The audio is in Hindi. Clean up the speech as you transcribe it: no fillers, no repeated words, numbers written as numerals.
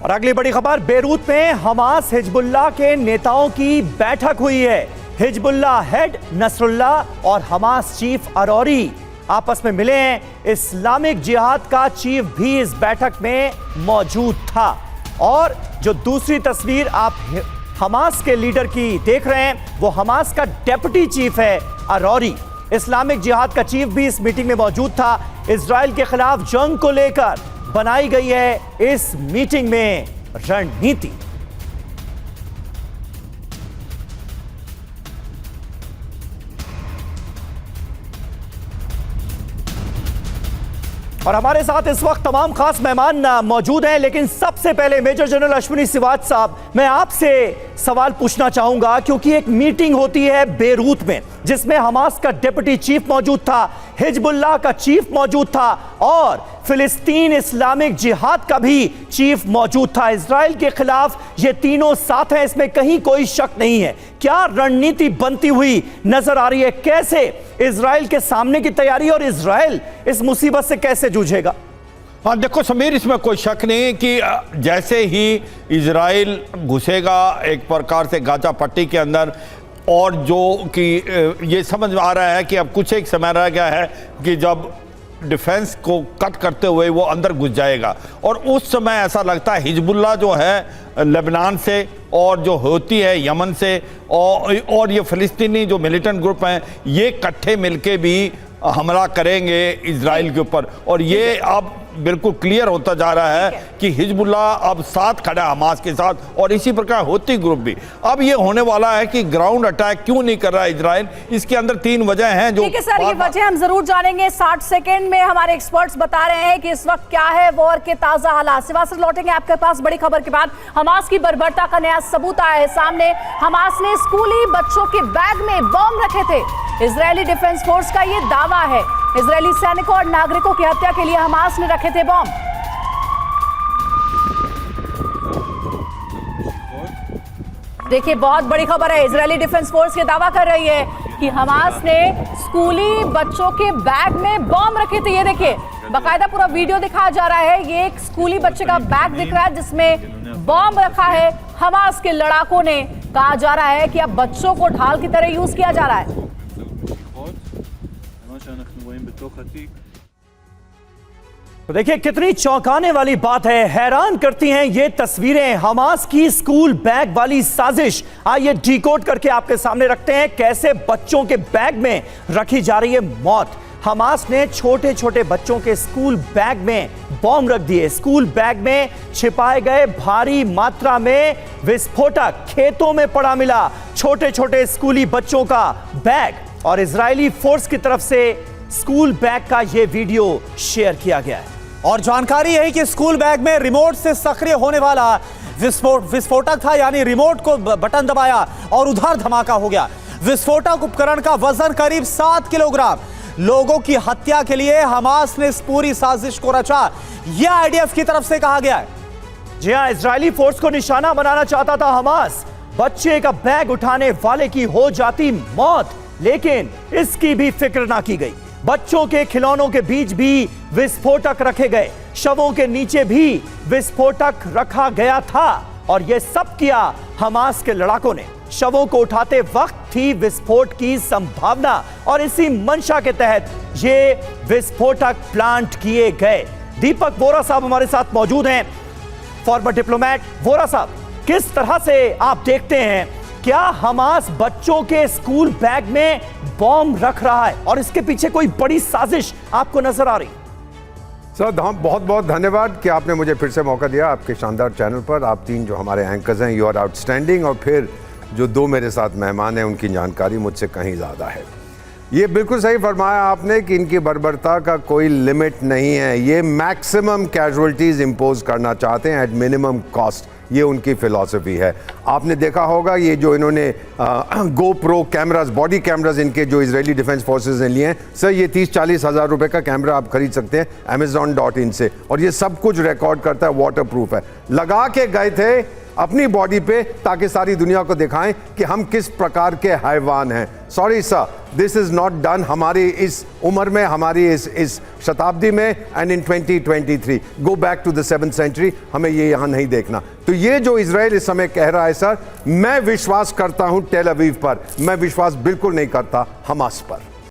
और अगली बड़ी खबर, बेरूत में हमास हिजबुल्लाह के नेताओं की बैठक हुई है। हिजबुल्लाह हेड नसरुल्लाह और हमास चीफ अरौरी आपस में मिले हैं। इस्लामिक जिहाद का चीफ भी इस बैठक में मौजूद था। और जो दूसरी तस्वीर आप हमास के लीडर की देख रहे हैं, वो हमास का डेप्यूटी चीफ है अरौरी। इस्लामिक जिहाद का चीफ भी इस मीटिंग में मौजूद था। इजराइल के खिलाफ जंग को लेकर बनाई गई है इस मीटिंग में रणनीति। और हमारे साथ इस वक्त तमाम खास मेहमान मौजूद हैं, लेकिन सबसे पहले मेजर जनरल अश्विनी सिवाच साहब, मैं आपसे सवाल पूछना चाहूंगा, क्योंकि एक मीटिंग होती है बेरूत में जिसमें हमास का डिप्टी चीफ मौजूद था, हिजबुल्लाह का चीफ मौजूद था और फिलिस्तीन इस्लामिक जिहाद का भी चीफ मौजूद था। इजराइल के खिलाफ ये तीनों साथ हैं, इसमें कहीं कोई शक नहीं है। क्या रणनीति बनती हुई नजर आ रही है? कैसे इजराइल के सामने की तैयारी और इजराइल इस मुसीबत से कैसे जूझेगा? हाँ देखो समीर, इसमें कोई शक नहीं कि जैसे ही इजराइल घुसेगा एक प्रकार से गाजा पट्टी के अंदर, और जो कि ये समझ में आ रहा है कि अब कुछ एक समय रह गया है कि जब डिफेंस को कट करते हुए वो अंदर घुस जाएगा, और उस समय ऐसा लगता है हिजबुल्लाह जो है लेबनान से और जो होती है यमन से और ये फिलिस्तीनी जो मिलिटेंट ग्रुप हैं, ये इकट्ठे मिलके भी हमला करेंगे इजराइल के ऊपर। और ये अब बिल्कुल क्लियर होता जा रहा है कि हिजबुल्लाह अब साथ खड़ा है हमास के साथ, और इसी प्रकार होती ग्रुप भी। अब ये होने वाला है कि ग्राउंड अटैक क्यों नहीं कर रहा है इजराइल। इसके अंदर तीन वजह हैं जो, ठीक है सर, ये वजह हम जरूर जानेंगे। 60 सेकंड में हमारे एक्सपर्ट्स बता रहे हैं कि इस वक्त क्या है वॉर के ताजा हालात। सिवा से लौटेंगे आपके पास बड़ी खबर के बाद। हमास की बर्बरता का नया सबूत आया है सामने। हमास ने स्कूली बच्चों के बैग में बम रखे थे। इजरायली डिफेंस फोर्स का ये दावा है। इजरायली सैनिकों और नागरिकों की हत्या के लिए हमास ने रखे थे बम। देखिए, बहुत बड़ी खबर है। इजरायली डिफेंस फोर्स ये दावा कर रही है कि हमास ने स्कूली बच्चों के बैग में बम रखे थे। ये देखिए, बाकायदा पूरा वीडियो दिखाया जा रहा है। ये एक स्कूली बच्चे का बैग दिख रहा है जिसमें बम रखा है। हमास के लड़ाकों ने कहा जा रहा है कि अब बच्चों को ढाल की तरह यूज किया जा रहा है। तो देखिए कितनी चौंकाने वाली बात है, हैरान करती हैं ये तस्वीरें। हमास की स्कूल बैग वाली साजिश, आइए डिकोड करके आपके सामने रखते हैं कैसे बच्चों के बैग में रखी जा रही है मौत। हमास ने छोटे छोटे बच्चों के स्कूल बैग में बम रख दिए। स्कूल बैग में छिपाए गए भारी मात्रा में विस्फोटक खेतों में पड़ा मिला। छोटे छोटे स्कूली बच्चों का बैग, और इजरायली फोर्स की तरफ से स्कूल बैग का यह वीडियो शेयर किया गया है। और जानकारी है कि स्कूल बैग में रिमोट से सक्रिय होने वाला विस्फोटक था, यानी रिमोट को बटन दबाया और उधर धमाका हो गया। विस्फोटक उपकरण का वजन करीब 7 किलोग्राम। लोगों की हत्या के लिए हमास ने इस पूरी साजिश को रचा, यह आईडीएफ की तरफ से कहा गया है। जी हां, इजरायली फोर्स को निशाना बनाना चाहता था हमास। बच्चे का बैग उठाने वाले की हो जाती मौत, लेकिन इसकी भी फिक्र ना की गई। बच्चों के खिलौनों के बीच भी विस्फोटक रखे गए, शवों के नीचे भी विस्फोटक रखा गया था, और यह सब किया हमास के लड़ाकों ने। शवों को उठाते वक्त थी विस्फोट की संभावना, और इसी मंशा के तहत ये विस्फोटक प्लांट किए गए। दीपक वोरा साहब हमारे साथ मौजूद हैं, फॉर्मर डिप्लोमेट। वोरा साहब, किस तरह से आप देखते हैं, क्या हमास बच्चों के स्कूल बैग में बम रख रहा है और इसके पीछे कोई बड़ी साजिश आपको नजर आ रही? सर बहुत बहुत धन्यवाद कि आपने मुझे फिर से मौका दिया आपके शानदार चैनल पर। आप तीन जो हमारे एंकर्स हैं, यू आर आउटस्टैंडिंग, और फिर जो दो मेरे साथ मेहमान हैं उनकी जानकारी मुझसे कहीं ज़्यादा है। ये बिल्कुल सही फरमाया आपने कि इनकी बर्बरता का कोई लिमिट नहीं है। ये मैक्सिमम कैजुअलिटीज़ इम्पोज करना चाहते हैं एट मिनिमम कॉस्ट, ये उनकी फ़िलॉसफी है। आपने देखा होगा ये जो इन्होंने GoPro कैमराज, बॉडी कैमराज इनके जो इजरायली डिफेंस फोर्सेज ने लिए हैं, सर ये 30-40 हज़ार रुपये का कैमरा आप खरीद सकते हैं Amazon.in से, और ये सब कुछ रिकॉर्ड करता है, वाटर प्रूफ है। लगा के गए थे अपनी बॉडी पे, ताकि सारी दुनिया को दिखाएं कि हम किस प्रकार के हैवान हैं। Sorry sir, this is not done हमारी इस उम्र में, हमारी इस शताब्दी में, and in 2023 go back to the 7th century. हमें ये यहाँ नहीं देखना। तो ये जो इजराइल इस समय कह रहा है सर, मैं विश्वास करता हूं टेल अवीव पर, मैं विश्वास बिल्कुल नहीं करता हमास पर।